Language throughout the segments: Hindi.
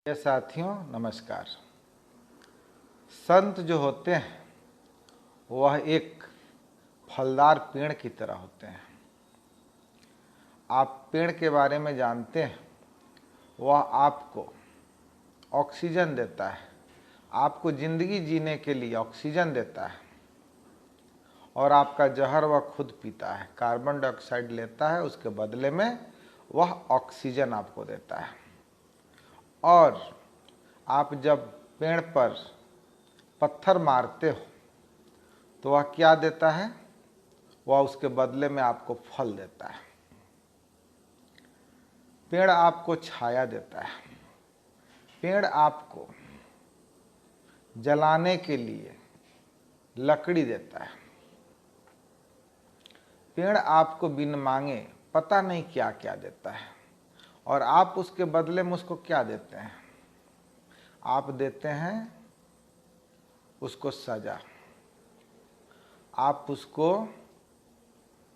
ये साथियों नमस्कार। संत जो होते हैं वह एक फलदार पेड़ की तरह होते हैं। आप पेड़ के बारे में जानते हैं, वह आपको ऑक्सीजन देता है, आपको जिंदगी जीने के लिए ऑक्सीजन देता है और आपका जहर वह खुद पीता है, कार्बन डाइऑक्साइड लेता है, उसके बदले में वह ऑक्सीजन आपको देता है। और आप जब पेड़ पर पत्थर मारते हो तो वह क्या देता है? वह उसके बदले में आपको फल देता है। पेड़ आपको छाया देता है, पेड़ आपको जलाने के लिए लकड़ी देता है, पेड़ आपको बिन मांगे पता नहीं क्या क्या देता है और आप उसके बदले में उसको क्या देते हैं? आप देते हैं उसको सजा, आप उसको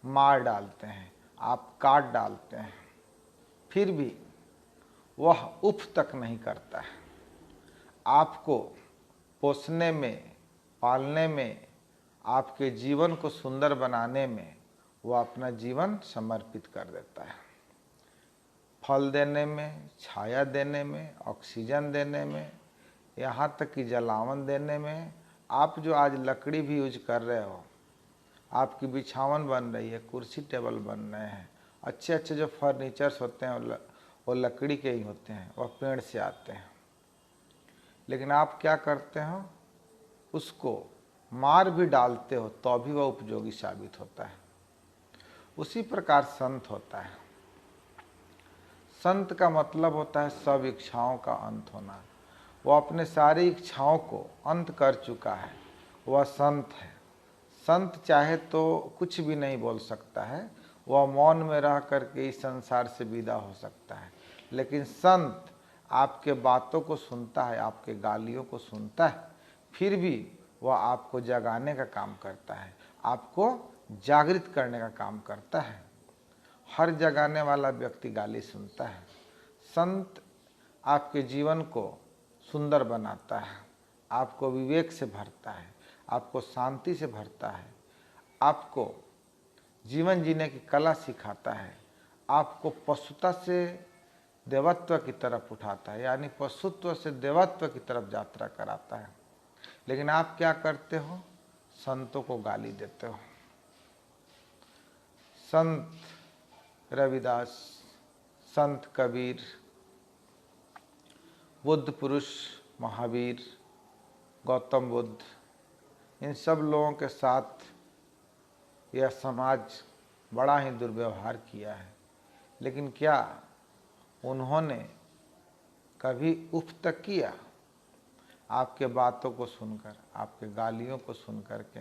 मार डालते हैं, आप काट डालते हैं, फिर भी वह उफ तक नहीं करता है। आपको पोसने में, पालने में, आपके जीवन को सुंदर बनाने में वह अपना जीवन समर्पित कर देता है। फल देने में, छाया देने में, ऑक्सीजन देने में, यहाँ तक कि जलावन देने में। आप जो आज लकड़ी भी यूज कर रहे हो, आपकी बिछावन बन रही है, कुर्सी टेबल बन रहे हैं, अच्छे अच्छे जो फर्नीचर्स होते हैं वो लकड़ी के ही होते हैं, वह पेड़ से आते हैं। लेकिन आप क्या करते हो? उसको मार भी डालते हो तो भी वह उपयोगी साबित होता है। उसी प्रकार संत होता है। संत का मतलब होता है सब इच्छाओं का अंत होना। वह अपने सारी इच्छाओं को अंत कर चुका है, वह संत है। संत चाहे तो कुछ भी नहीं बोल सकता है, वह मौन में रह करके इस संसार से विदा हो सकता है। लेकिन संत आपके बातों को सुनता है, आपके गालियों को सुनता है, फिर भी वह आपको जगाने का काम करता है, आपको जागृत करने का काम करता है। हर जगाने वाला व्यक्ति गाली सुनता है। संत आपके जीवन को सुंदर बनाता है, आपको विवेक से भरता है, आपको शांति से भरता है, आपको जीवन जीने की कला सिखाता है, आपको पशुता से देवत्व की तरफ उठाता है, यानी पशुत्व से देवत्व की तरफ यात्रा कराता है। लेकिन आप क्या करते हो? संतों को गाली देते हो। संत रविदास, संत कबीर, बुद्ध पुरुष, महावीर, गौतम बुद्ध, इन सब लोगों के साथ यह समाज बड़ा ही दुर्व्यवहार किया है। लेकिन क्या उन्होंने कभी उफ तक किया? आपके बातों को सुनकर, आपके गालियों को सुनकर के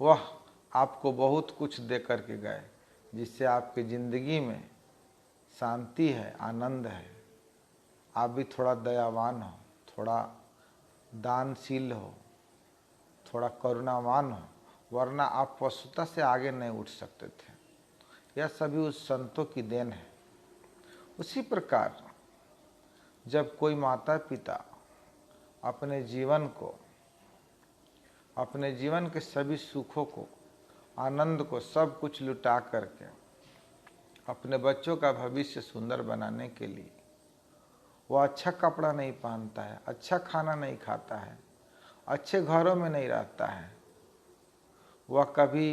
वह आपको बहुत कुछ दे करके गए, जिससे आपकी ज़िंदगी में शांति है, आनंद है। आप भी थोड़ा दयावान हो, थोड़ा दानशील हो, थोड़ा करुणावान हो, वरना आप पशुता से आगे नहीं उठ सकते थे। यह सभी उस संतों की देन है। उसी प्रकार जब कोई माता पिता अपने जीवन को, अपने जीवन के सभी सुखों को, आनंद को, सब कुछ लुटा करके अपने बच्चों का भविष्य सुंदर बनाने के लिए वह अच्छा कपड़ा नहीं पहनता है, अच्छा खाना नहीं खाता है, अच्छे घरों में नहीं रहता है, वह कभी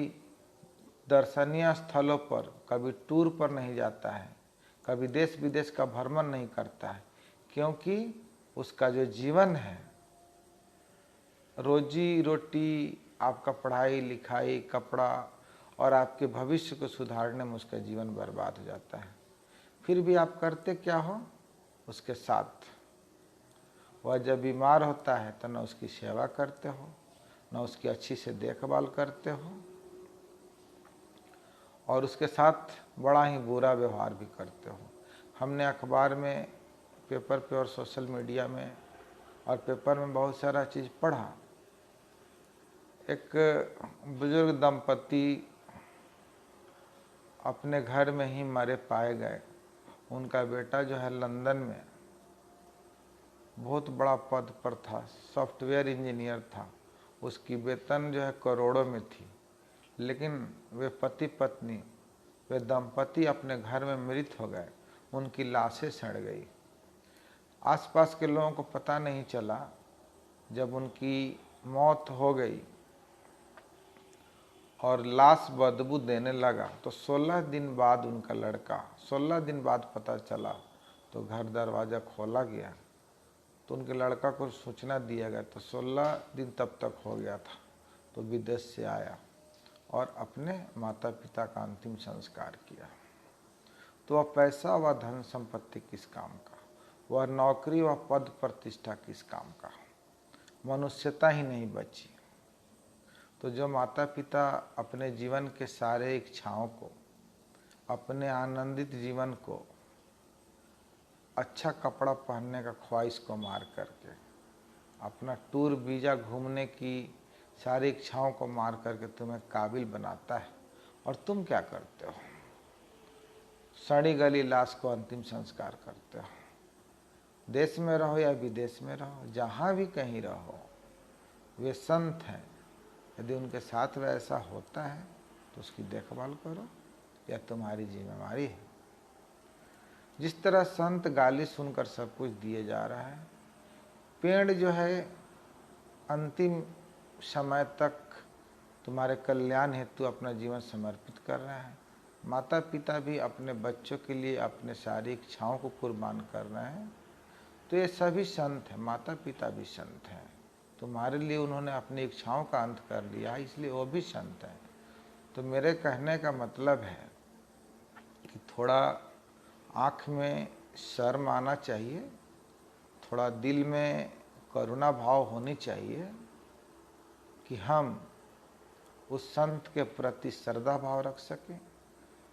दर्शनीय स्थलों पर, कभी टूर पर नहीं जाता है, कभी देश विदेश का भ्रमण नहीं करता है, क्योंकि उसका जो जीवन है, रोजी रोटी, आपका पढ़ाई लिखाई, कपड़ा और आपके भविष्य को सुधारने में उसका जीवन बर्बाद हो जाता है। फिर भी आप करते क्या हो उसके साथ? वह जब बीमार होता है तो न उसकी सेवा करते हो, न उसकी अच्छी से देखभाल करते हो, और उसके साथ बड़ा ही बुरा व्यवहार भी करते हो। हमने अखबार में, पेपर पे और सोशल मीडिया में और पेपर में बहुत सारा चीज़ पढ़ा। एक बुजुर्ग दंपति अपने घर में ही मरे पाए गए। उनका बेटा जो है लंदन में बहुत बड़ा पद पर था, सॉफ्टवेयर इंजीनियर था, उसकी वेतन जो है करोड़ों में थी, लेकिन वे पति पत्नी, वे दंपति अपने घर में मृत हो गए, उनकी लाशें सड़ गई। आसपास के लोगों को पता नहीं चला। जब उनकी मौत हो गई और लाश बदबू देने लगा तो 16 दिन बाद उनका लड़का, 16 दिन बाद पता चला तो घर दरवाज़ा खोला गया तो उनके लड़का को सूचना दिया गया, तो 16 दिन तब तक हो गया था, तो विदेश से आया और अपने माता पिता का अंतिम संस्कार किया। तो वह पैसा व धन संपत्ति किस काम का, वह नौकरी व पद प्रतिष्ठा किस काम का, मनुष्यता ही नहीं बची। तो जो माता पिता अपने जीवन के सारे इच्छाओं को, अपने आनंदित जीवन को, अच्छा कपड़ा पहनने का ख्वाहिश को मार करके, अपना टूर वीज़ा घूमने की सारी इच्छाओं को मार करके तुम्हें काबिल बनाता है, और तुम क्या करते हो? सड़ी गली लाश को अंतिम संस्कार करते हो। देश में रहो या विदेश में रहो, जहाँ भी कहीं रहो, वे संत हैं। यदि उनके साथ वैसा होता है तो उसकी देखभाल करो, या तुम्हारी जिम्मेवारी है। जिस तरह संत गाली सुनकर सब कुछ दिए जा रहा है, पेड़ जो है अंतिम समय तक तुम्हारे कल्याण हेतु अपना जीवन समर्पित कर रहे हैं, माता पिता भी अपने बच्चों के लिए अपने सारी इच्छाओं को कुर्बान कर रहे हैं। तो ये सभी संत हैं, माता पिता भी संत हैं। तुम्हारे लिए उन्होंने अपनी इच्छाओं का अंत कर लिया, इसलिए वो भी संत हैं। तो मेरे कहने का मतलब है कि थोड़ा आँख में शर्म आना चाहिए, थोड़ा दिल में करुणा भाव होनी चाहिए कि हम उस संत के प्रति श्रद्धा भाव रख सकें,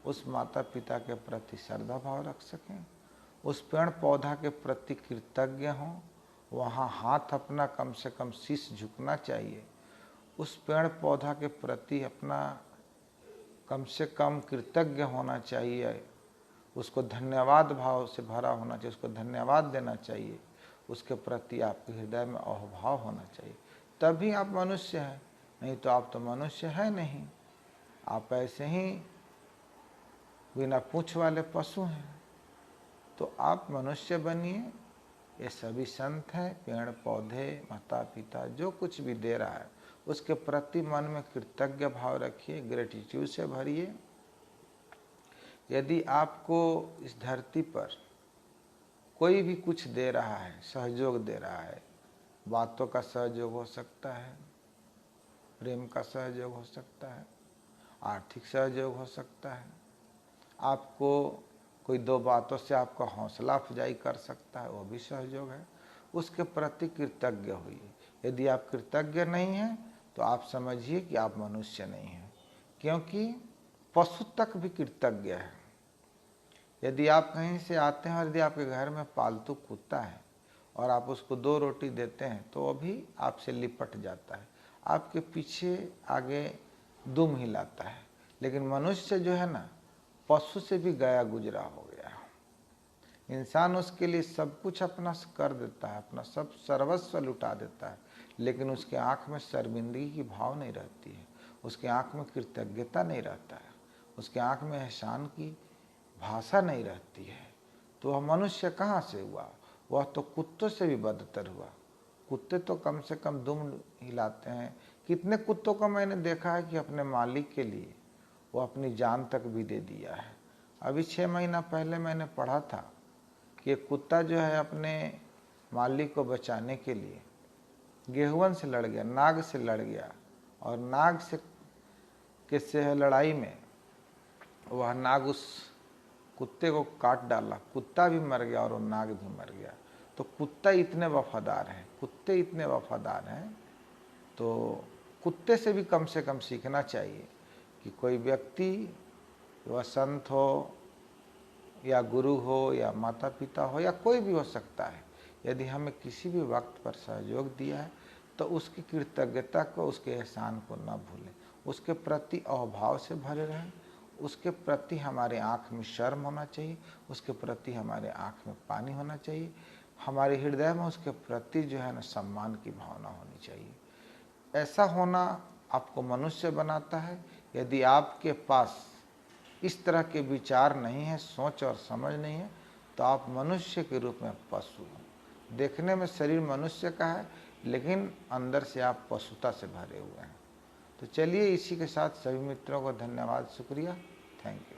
उस माता पिता के प्रति श्रद्धा भाव रख सकें, उस पेड़ पौधा के प्रति कृतज्ञ हों, वहाँ हाथ अपना कम से कम शीश झुकना चाहिए, उस पेड़ पौधा के प्रति अपना कम से कम कृतज्ञ होना चाहिए, उसको धन्यवाद भाव से भरा होना चाहिए, उसको धन्यवाद देना चाहिए, उसके प्रति आपके हृदय में अहोभाव होना चाहिए, तभी आप मनुष्य हैं। नहीं तो आप तो मनुष्य है नहीं, आप ऐसे ही बिना पूंछ वाले पशु हैं। तो आप मनुष्य बनिए। ये सभी संत हैं, पेड़ पौधे, माता पिता जो कुछ भी दे रहा है उसके प्रति मन में कृतज्ञ भाव रखिए, ग्रेटिट्यूड से भरिए। यदि आपको इस धरती पर कोई भी कुछ दे रहा है, सहयोग दे रहा है, बातों का सहयोग हो सकता है, प्रेम का सहयोग हो सकता है, आर्थिक सहयोग हो सकता है, आपको कोई दो बातों से आपका हौसला अफजाई कर सकता है, वो भी सहयोग है, उसके प्रति कृतज्ञ होइए। यदि आप कृतज्ञ नहीं हैं तो आप समझिए कि आप मनुष्य नहीं हैं, क्योंकि पशु तक भी कृतज्ञ है। यदि आप कहीं से आते हैं और यदि आपके घर में पालतू कुत्ता है और आप उसको 2 रोटी देते हैं तो वो भी आपसे लिपट जाता है, आपके पीछे आगे दुम हिलाता है। लेकिन मनुष्य जो है ना, पशु से भी गया गुजरा हो गया। इंसान उसके लिए सब कुछ अपना कर देता है, अपना सब सर्वस्व लुटा देता है, लेकिन उसके आँख में शर्मिंदगी की भाव नहीं रहती है, उसके आँख में कृतज्ञता नहीं रहता है, उसके आँख में एहसान की भाषा नहीं रहती है। तो वह मनुष्य कहाँ से हुआ? वह तो कुत्तों से भी बदतर हुआ। कुत्ते तो कम से कम दुम हिलाते हैं। कितने कुत्तों को मैंने देखा है कि अपने मालिक के लिए वो अपनी जान तक भी दे दिया है। अभी 6 महीना पहले मैंने पढ़ा था कि एक कुत्ता जो है अपने मालिक को बचाने के लिए गेहुअन से लड़ गया, नाग से लड़ गया, और नाग से लड़ाई में वह नाग उस कुत्ते को काट डाला, कुत्ता भी मर गया और वो नाग भी मर गया। तो कुत्ता इतने वफादार हैं, कुत्ते इतने वफादार हैं, तो कुत्ते से कम सीखना चाहिए कि कोई व्यक्ति, वह संत हो या गुरु हो या माता पिता हो या कोई भी हो सकता है, यदि हमें किसी भी वक्त पर सहयोग दिया है तो उसकी कृतज्ञता को, उसके एहसान को न भूलें, उसके प्रति अभाव से भरे रहें, उसके प्रति हमारे आँख में शर्म होना चाहिए, उसके प्रति हमारे आँख में पानी होना चाहिए, हमारे हृदय में उसके प्रति जो है ना सम्मान की भावना होनी चाहिए। ऐसा होना आपको मनुष्य बनाता है। यदि आपके पास इस तरह के विचार नहीं है, सोच और समझ नहीं है, तो आप मनुष्य के रूप में पशु हो। देखने में शरीर मनुष्य का है, लेकिन अंदर से आप पशुता से भरे हुए हैं। तो चलिए, इसी के साथ सभी मित्रों को धन्यवाद, शुक्रिया, थैंक यू।